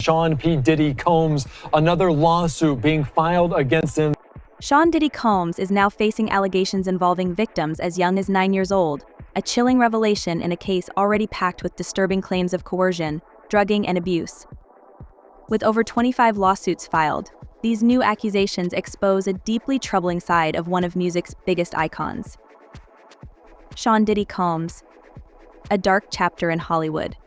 Sean P. Diddy Combs, another lawsuit being filed against him. Sean Diddy Combs is now facing allegations involving victims as young as 9 years old, a chilling revelation in a case already packed with disturbing claims of coercion, drugging, and abuse. With over 25 lawsuits filed, these new accusations expose a deeply troubling side of one of music's biggest icons. Sean Diddy Combs, a dark chapter in Hollywood.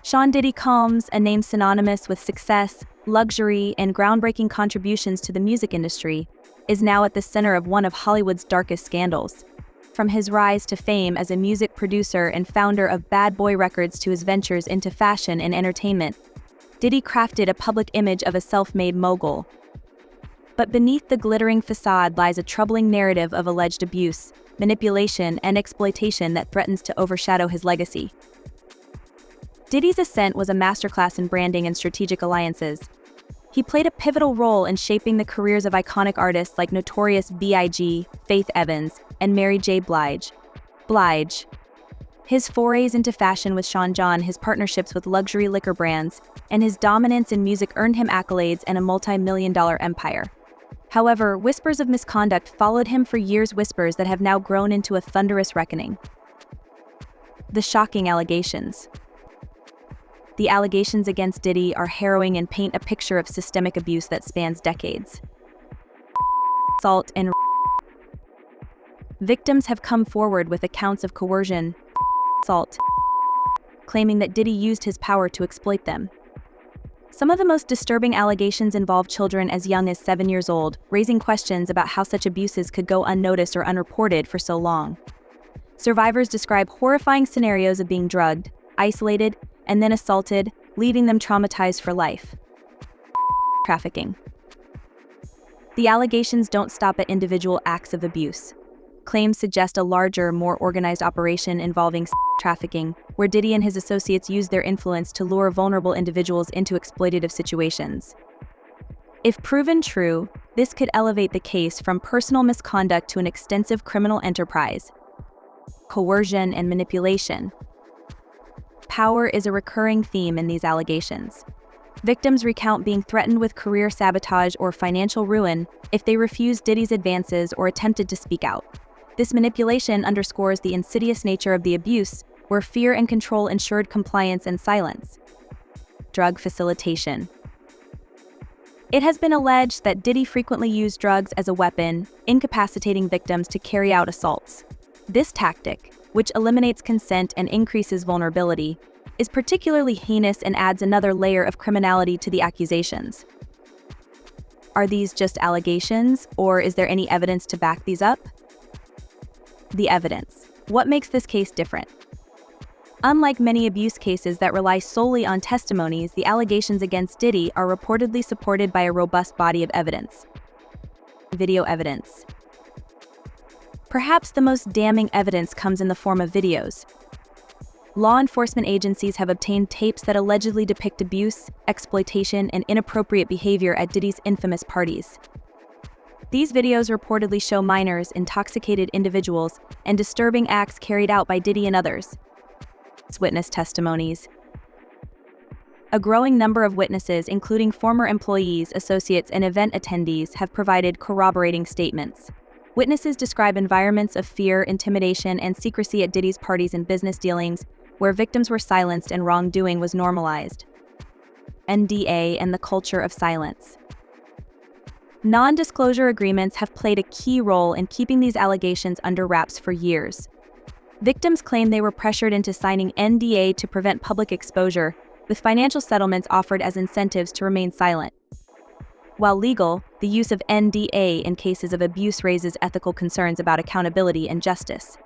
Sean Diddy Combs, a name synonymous with success, luxury, and groundbreaking contributions to the music industry, is now at the center of one of Hollywood's darkest scandals. From his rise to fame as a music producer and founder of Bad Boy Records to his ventures into fashion and entertainment, Diddy crafted a public image of a self-made mogul. But beneath the glittering facade lies a troubling narrative of alleged abuse, manipulation, and exploitation that threatens to overshadow his legacy. Diddy's ascent was a masterclass in branding and strategic alliances. He played a pivotal role in shaping the careers of iconic artists like Notorious B.I.G., Faith Evans, and Mary J. Blige. His forays into fashion with Sean John, his partnerships with luxury liquor brands, and his dominance in music earned him accolades and a multi-million-dollar empire. However, whispers of misconduct followed him for years, whispers that have now grown into a thunderous reckoning. The shocking allegations. The allegations against Diddy are harrowing and paint a picture of systemic abuse that spans decades. Assault and victims have come forward with accounts of coercion, assault, claiming that Diddy used his power to exploit them. Some of the most disturbing allegations involve children as young as 7 years old, raising questions about how such abuses could go unnoticed or unreported for so long. Survivors describe horrifying scenarios of being drugged, isolated, and then assaulted, leaving them traumatized for life. Trafficking. The allegations don't stop at individual acts of abuse. Claims suggest a larger, more organized operation involving trafficking, where Diddy and his associates used their influence to lure vulnerable individuals into exploitative situations. If proven true, this could elevate the case from personal misconduct to an extensive criminal enterprise. Coercion and manipulation. Power is a recurring theme in these allegations. Victims recount being threatened with career sabotage or financial ruin if they refused Diddy's advances or attempted to speak out. This manipulation underscores the insidious nature of the abuse, where fear and control ensured compliance and silence. Drug facilitation. It has been alleged that Diddy frequently used drugs as a weapon, incapacitating victims to carry out assaults. This tactic, which eliminates consent and increases vulnerability, is particularly heinous and adds another layer of criminality to the accusations. Are these just allegations, or is there any evidence to back these up? The evidence. What makes this case different? Unlike many abuse cases that rely solely on testimonies, the allegations against Diddy are reportedly supported by a robust body of evidence. Video evidence. Perhaps the most damning evidence comes in the form of videos. Law enforcement agencies have obtained tapes that allegedly depict abuse, exploitation, and inappropriate behavior at Diddy's infamous parties. These videos reportedly show minors, intoxicated individuals, and disturbing acts carried out by Diddy and others. Witness testimonies. A growing number of witnesses, including former employees, associates, and event attendees, have provided corroborating statements. Witnesses describe environments of fear, intimidation, and secrecy at Diddy's parties and business dealings, where victims were silenced and wrongdoing was normalized. NDA and the culture of silence. Non-disclosure agreements have played a key role in keeping these allegations under wraps for years. Victims claim they were pressured into signing NDA to prevent public exposure, with financial settlements offered as incentives to remain silent. While legal, the use of NDA in cases of abuse raises ethical concerns about accountability and justice.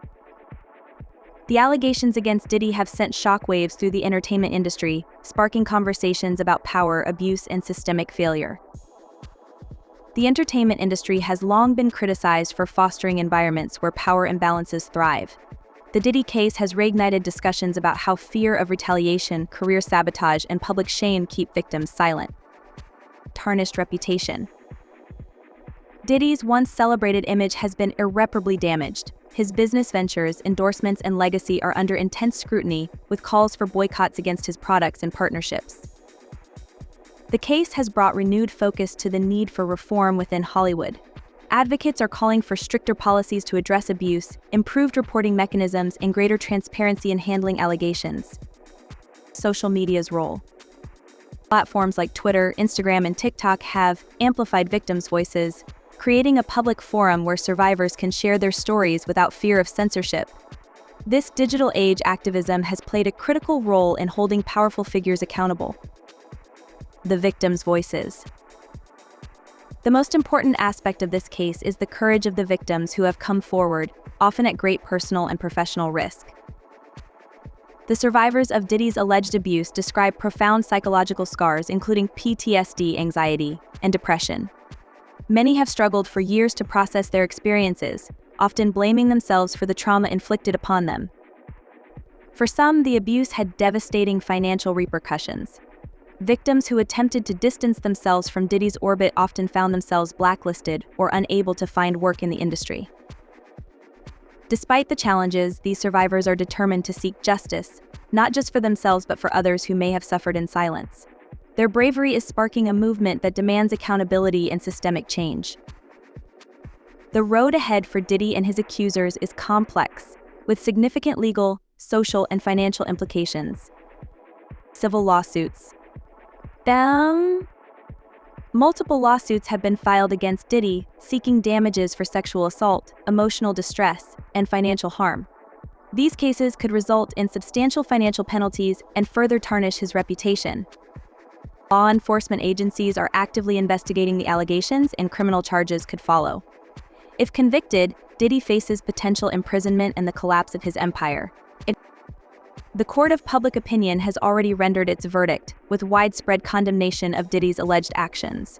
The allegations against Diddy have sent shockwaves through the entertainment industry, sparking conversations about power, abuse, and systemic failure. The entertainment industry has long been criticized for fostering environments where power imbalances thrive. The Diddy case has reignited discussions about how fear of retaliation, career sabotage, and public shame keep victims silent. Tarnished reputation. Diddy's once celebrated image has been irreparably damaged. His business ventures, endorsements, and legacy are under intense scrutiny, with calls for boycotts against his products and partnerships. The case has brought renewed focus to the need for reform within Hollywood. Advocates are calling for stricter policies to address abuse, improved reporting mechanisms, and greater transparency in handling allegations. Social media's role. Platforms like Twitter, Instagram, and TikTok have amplified victims' voices, creating a public forum where survivors can share their stories without fear of censorship. This digital age activism has played a critical role in holding powerful figures accountable. The victims' voices. The most important aspect of this case is the courage of the victims who have come forward, often at great personal and professional risk. The survivors of Diddy's alleged abuse describe profound psychological scars, including PTSD, anxiety, and depression. Many have struggled for years to process their experiences, often blaming themselves for the trauma inflicted upon them. For some, the abuse had devastating financial repercussions. Victims who attempted to distance themselves from Diddy's orbit often found themselves blacklisted or unable to find work in the industry. Despite the challenges, these survivors are determined to seek justice, not just for themselves but for others who may have suffered in silence. Their bravery is sparking a movement that demands accountability and systemic change. The road ahead for Diddy and his accusers is complex, with significant legal, social, and financial implications. Civil lawsuits. Multiple lawsuits have been filed against Diddy, seeking damages for sexual assault, emotional distress, and financial harm. These cases could result in substantial financial penalties and further tarnish his reputation. Law enforcement agencies are actively investigating the allegations, and criminal charges could follow. If convicted, Diddy faces potential imprisonment and the collapse of his empire. The court of public opinion has already rendered its verdict, with widespread condemnation of Diddy's alleged actions.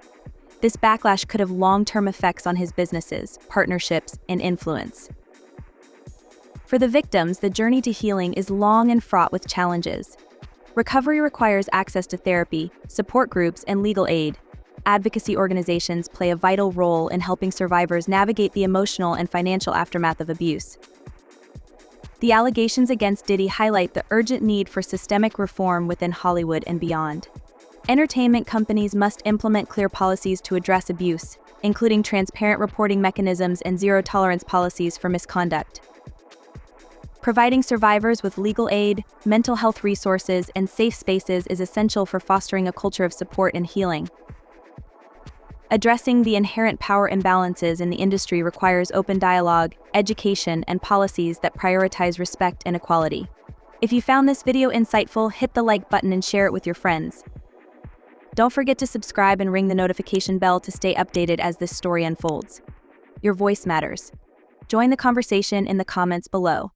This backlash could have long-term effects on his businesses, partnerships, and influence. For the victims, the journey to healing is long and fraught with challenges. Recovery requires access to therapy, support groups, and legal aid. Advocacy organizations play a vital role in helping survivors navigate the emotional and financial aftermath of abuse. The allegations against Diddy highlight the urgent need for systemic reform within Hollywood and beyond. Entertainment companies must implement clear policies to address abuse, including transparent reporting mechanisms and zero-tolerance policies for misconduct. Providing survivors with legal aid, mental health resources, and safe spaces is essential for fostering a culture of support and healing. Addressing the inherent power imbalances in the industry requires open dialogue, education, and policies that prioritize respect and equality. If you found this video insightful, hit the like button and share it with your friends. Don't forget to subscribe and ring the notification bell to stay updated as this story unfolds. Your voice matters. Join the conversation in the comments below.